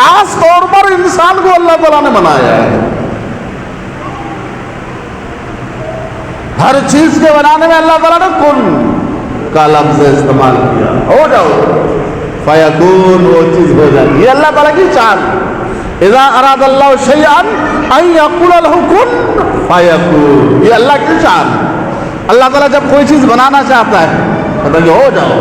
خاص طور پر انسان کو اللہ تعالیٰ نے بنایا ہے. ہر چیز کے بنانے میں اللہ تعالیٰ نے کن کا لفظ استعمال کیا. ہو جاؤ فیکون، وہ چیز ہو جاتی. یہ اللہ تعالیٰ کی چال. اذا اراد اللہ شیئا ان یقول له کن فیکون، یہ اللہ کی چال. اللہ تعالیٰ جب کوئی چیز بنانا چاہتا ہے کہتا ہے کہ ہو جاؤ،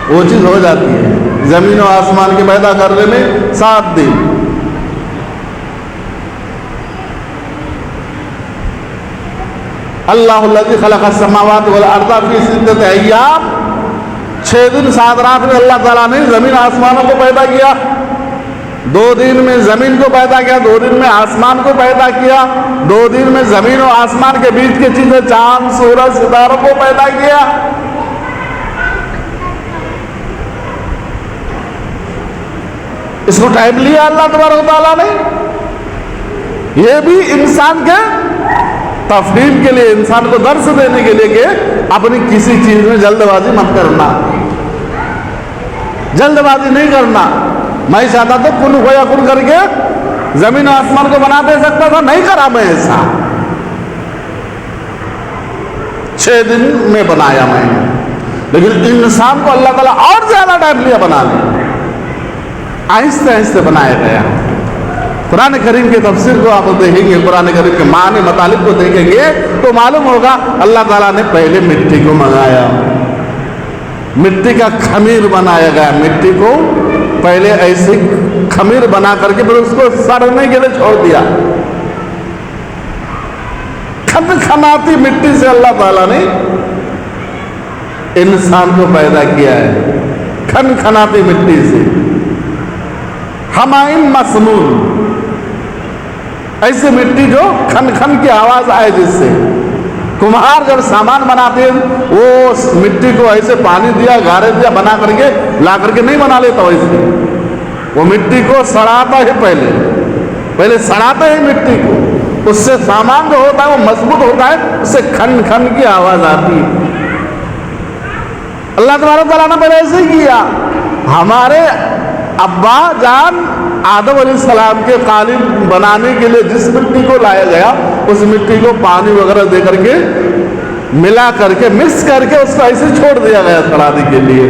وہ چیز ہو جاتی ہے. زمین و آسمان کے پیدا کرنے میں 7 دن. اللہ الذی خلق السماوات والارض فی 6 ایام، 6 دن 7 رات میں اللہ تعالیٰ نے زمین آسمانوں کو پیدا کیا. 2 دن میں زمین کو پیدا کیا، 2 دن میں آسمان کو پیدا کیا. 2 دن میں زمین و آسمان کے بیچ کی چیزیں چاند سورج ستاروں کو پیدا کیا. اس کو ٹائم لیا اللہ تبارک و تعالیٰ نے. یہ بھی انسان کے تفہیم کے لیے، انسان کو درس دینے کے لیے کہ اپنی کسی چیز میں جلد بازی مت کرنا، جلد بازی نہیں کرنا. میں چاہتا تو کن فیکون کر کے زمین و آسمان کو بنا دے سکتا تھا، نہیں کرا میں ایسا. 6 دن میں بنایا میں نے، لیکن انسان کو اللہ تعالیٰ اور زیادہ ٹائم لیا بنانے. آہستہ آہستہ بنایا گیا. قرآن کریم کے تفسیر کو آپ دیکھیں گے، قرآن کریم کے معنی مطالب کو دیکھیں گے تو معلوم ہوگا اللہ تعالیٰ نے پہلے مٹی کو منگایا، مٹی کا خمیر بنایا گیا. مٹی کو پہلے ایسی خمیر بنا کر کے پھر اس کو سڑنے کے لیے چھوڑ دیا. کھنکھناتی مٹی سے اللہ تعالیٰ نے انسان کو پیدا کیا ہے، کھنکھناتی مٹی سے. ہمائن مسنون، ایسی مٹی جو کھن کھن کی آواز آئے، جس سے کمہار جب سامان بناتے ہیں وہ مٹی کو ایسے پانی دیا، گارے دیا، بنا کر کے لا کر کے نہیں بنا لیتا. ویسے وہ مٹی کو سڑاتا ہے، پہلے سڑاتے ہیں مٹی کو. اس سے سامان جو ہوتا ہے وہ مضبوط ہوتا ہے، اس سے کھن کھن کی آواز آتی ہے. اللہ تبارک تعالیٰ نے پہلے ایسے ہی کیا. ہمارے ابا جان آدم علیہ السلام کے قالب بنانے کے لیے جس مٹی کو لایا گیا، اس مٹی کو پانی وغیرہ دے کر کے ملا کر کے مکس کر کے اس کو ایسے چھوڑ دیا گیا سڑانے کے لیے.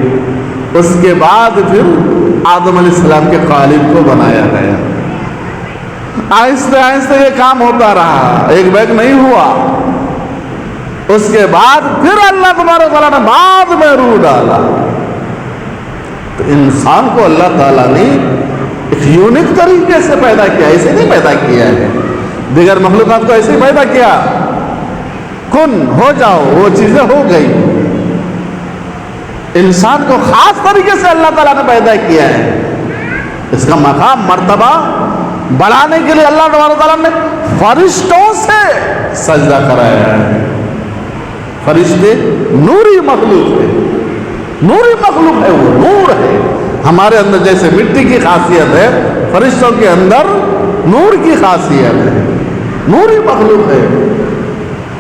اس کے بعد پھر آدم علیہ السلام کے قالب کو بنایا گیا. آہستہ آہستہ یہ کام ہوتا رہا، ایک بیگ نہیں ہوا. اس کے بعد پھر اللہ تبارک تعالیٰ نے بعد میں روح ڈالا. تو انسان کو اللہ تعالیٰ نے ایک یونیک طریقے سے پیدا کیا، ایسے نہیں پیدا کیا ہے. دیگر مخلوقات کو ایسے ہی پیدا کیا، کن ہو جاؤ، وہ چیزیں ہو گئی. انسان کو خاص طریقے سے اللہ تعالیٰ نے پیدا کیا ہے. اس کا مقام مرتبہ بڑھانے کے لیے اللہ تعالیٰ نے فرشتوں سے سجدہ کرایا ہے. فرشتے نوری مخلوق ہے، نوری مخلوق ہے، وہ نور ہے. ہمارے اندر جیسے مٹی کی خاصیت ہے، فرشتوں کے اندر نور کی خاصیت ہے، نوری مخلوق ہے.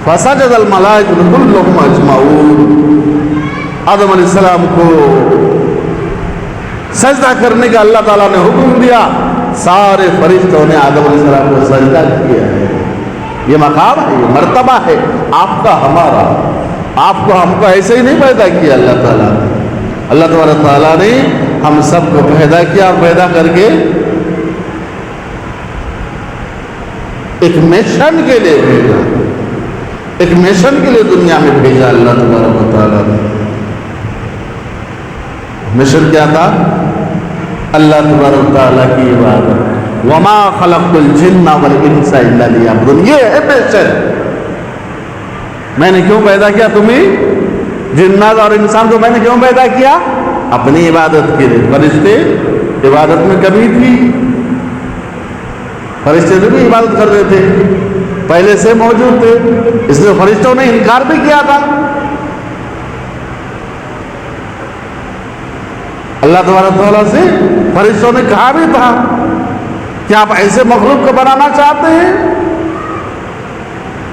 فسجد الملائکۃ کلھم اجمعون، آدم علیہ السلام کو سجدہ کرنے کا اللہ تعالیٰ نے حکم دیا. سارے فرشتوں نے آدم علیہ السلام کو سجدہ کیا ہے. یہ مقام ہے، یہ مرتبہ ہے آپ کا، ہمارا. آپ کو ہم کو ایسے ہی نہیں پیدا کیا اللہ تعالیٰ نے. اللہ تبارک تعالیٰ نے ہم سب کو پیدا کیا، اور پیدا کر کے ایک مشن کے لیے بھیجا، ایک مشن کے لیے دنیا میں بھیجا اللہ تبارک تعالیٰ نے. مشن کیا تھا؟ اللہ تبارک تعالیٰ کی عبادت. وما خلقت الجن والانس الا لیعبدون، یہ ہے مشن. میں نے کیوں پیدا کیا تمہیں، جنات اور انسان کو میں نے کیوں پیدا کیا؟ اپنی عبادت کے لیے. فرشتے عبادت میں کمی تھی، فرشتے بھی عبادت کر رہے تھے، پہلے سے موجود تھے، اس لیے فرشتوں نے انکار بھی کیا تھا. اللہ تبارک تعالیٰ سے فرشتوں نے کہا بھی تھا کہ آپ ایسے مخلوق کو بنانا چاہتے ہیں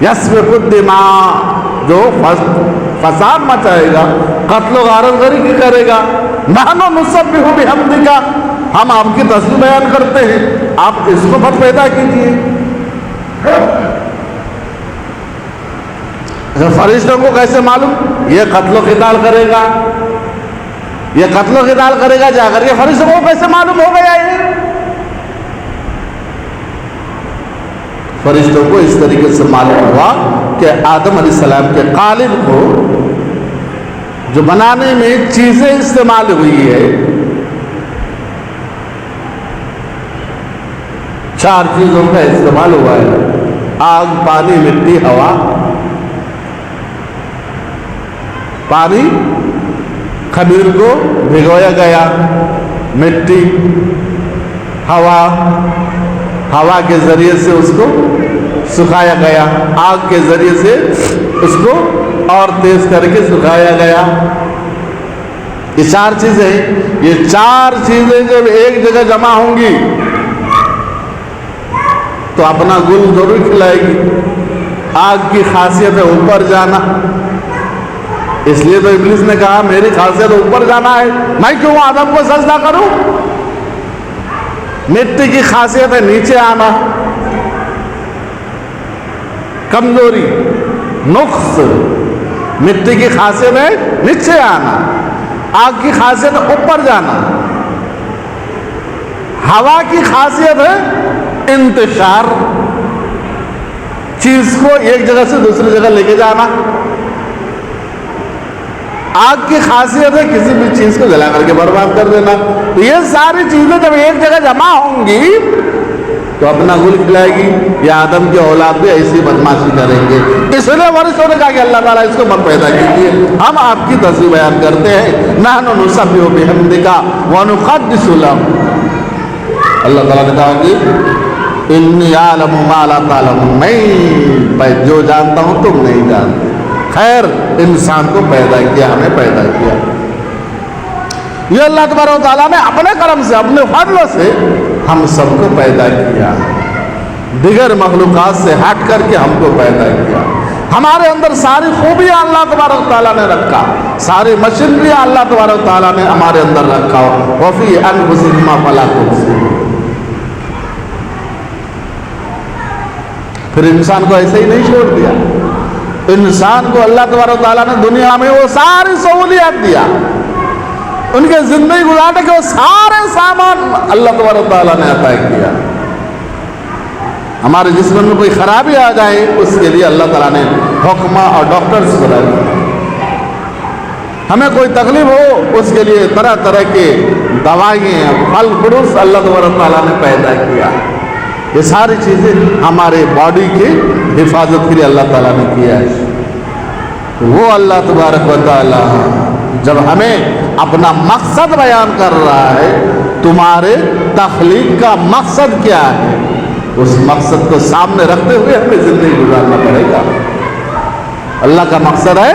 یسفک الدماء، جو فساد مچائے گا، قتل و غارت گری کی کرے گا. نحن نسبح بحمدک، ہم آپ کی تصویر بیان کرتے ہیں، آپ اس کو مت پیدا کیجیے۔ فرشتوں کو کیسے معلوم یہ قتل و قتال کرے گا، یہ قتل و قتال کرے گا جا کر، یہ فرشتوں کو کیسے معلوم ہو گیا؟ یہ فرشتوں کو اس طریقے سے معلوم ہوا کہ آدم علیہ السلام کے قالب کو جو بنانے میں چیزیں استعمال ہوئی ہے، 4 چیزوں کا استعمال ہوا ہے: آگ، پانی، مٹی، ہوا۔ پانی، خمیر کو بھگویا گیا، مٹی، ہوا کے ذریعے سے اس کو سکھایا گیا، آگ کے ذریعے سے اس کو اور تیز کر کے سکھایا گیا۔ یہ 4 چیزیں، یہ 4 چیزیں جب ایک جگہ جمع ہوں گی تو اپنا گل ضرور کھلائے گی۔ آگ کی خاصیت ہے اوپر جانا، اس لیے تو ابلیس نے کہا میری خاصیت اوپر جانا ہے، میں کیوں آدم کو سجدہ کروں؟ مٹی کی خاصیت ہے نیچے آنا، کمزوری، نقص۔ مٹی کی خاصیت ہے نیچے آنا، آگ کی خاصیت ہے اوپر جانا، ہوا کی خاصیت ہے انتشار، چیز کو ایک جگہ سے دوسری جگہ لے کے جانا۔ آگ کی خاصیت ہے کسی بھی چیز کو جلا کر کے برباد کر دینا۔ تو یہ ساری چیزیں جب ایک جگہ جمع ہوں گی تو اپنا گل کھلائے گی۔ یہ آدم کی اولاد بھی ایسی بدماشی کریں گے، اس لیے ورثوں نے کہا کہ اللہ تعالیٰ اس کو مت پیدا کیجیے، ہم آپ کی تصویر بیان کرتے ہیں۔ نحن نسبح بحمدک ونقدس لک۔ اللہ تعالیٰ نے کہا کہ انی اعلم ما لا تعلمون، میں جو جانتا ہوں تم نہیں جانتے۔ خیر، انسان کو پیدا کیا، ہمیں پیدا کیا، یہ اللہ تبارک و تعالیٰ نے اپنے کرم سے، اپنے فضل سے ہم سب کو پیدا کیا، دیگر مخلوقات سے ہٹ کر کے ہم کو پیدا کیا۔ ہمارے اندر ساری خوبیاں اللہ تبارک و تعالیٰ نے رکھا، ساری مشینریاں اللہ تبارک و تعالیٰ نے ہمارے اندر رکھا۔ وفی انفسکم افلا تبصرون۔ پھر انسان کو ایسے ہی نہیں چھوڑ دیا، انسان کو اللہ تبارک و تعالیٰ نے دنیا میں وہ ساری سہولیات دیا، ان کے زندگی گزارنے کے وہ سارے سامان اللہ تبارک و تعالیٰ نے عطا کیا۔ ہمارے جسم میں کوئی خرابی آ جائے اس کے لیے اللہ تعالیٰ نے حکمہ اور ڈاکٹرز بنا دیا، ہمیں کوئی تکلیف ہو اس کے لیے طرح طرح کے دوائیں، پھل فروٹ اللہ تبارک و تعالیٰ نے پیدا کیا۔ یہ ساری چیزیں ہمارے باڈی کی حفاظت کے لیے اللہ تعالیٰ نے کیا ہے۔ وہ اللہ تبارک و تعالیٰ جب ہمیں اپنا مقصد بیان کر رہا ہے، تمہارے تخلیق کا مقصد کیا ہے، اس مقصد کو سامنے رکھتے ہوئے ہمیں زندگی گزارنا پڑے گا۔ اللہ کا مقصد ہے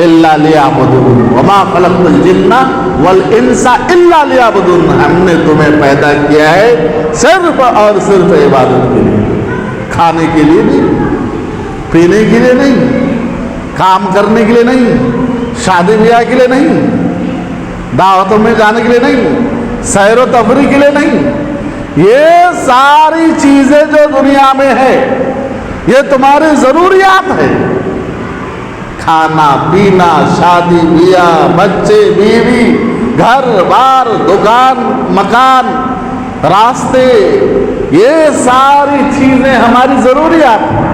الا لیعبدون وما خلقت الجن والانس الا لیعبدون، ہم نے تمہیں پیدا کیا ہے صرف اور صرف عبادت کے لیے، کھانے کے لیے نہیں، پینے کے لیے نہیں، کام کرنے کے لیے نہیں، شادی بیاہ کے لیے نہیں، دعوتوں میں جانے کے لیے نہیں، سیر و تفریح کے لیے نہیں۔ یہ ساری چیزیں جو دنیا میں ہے یہ تمہاری ضروریات ہے، کھانا پینا، شادی بیاہ، بچے بیوی، گھر بار، دکان مکان، راستے، یہ ساری چیزیں ہماری ضروریات ہیں۔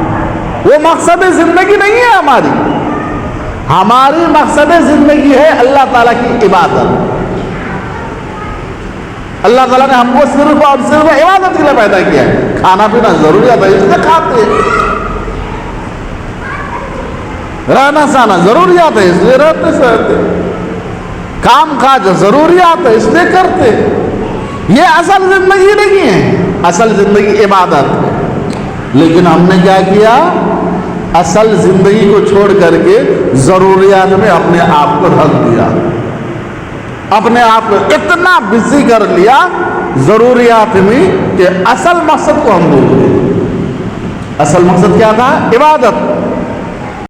وہ مقصد زندگی نہیں ہے ہماری، ہماری مقصد زندگی ہے اللہ تعالیٰ کی عبادت۔ اللہ تعالیٰ نے ہم کو صرف اور صرف عبادت کے لیے پیدا کیا ہے۔ کھانا پینا ضروریات ہے اس لیے کھاتے ہیں، رہنا سہنا ضروریات ہے اس لیے رہتے سہتے، کام کاج ضروریات ہے اس لیے کرتے۔ یہ اصل زندگی نہیں ہے، اصل زندگی عبادت ہے۔ لیکن ہم نے کیا کیا، اصل زندگی کو چھوڑ کر کے ضروریات میں اپنے آپ کو رکھ دیا، اپنے آپ کو اتنا بزی کر لیا ضروریات میں کہ اصل مقصد کو ہم بھول گئے۔ اصل مقصد کیا تھا؟ عبادت۔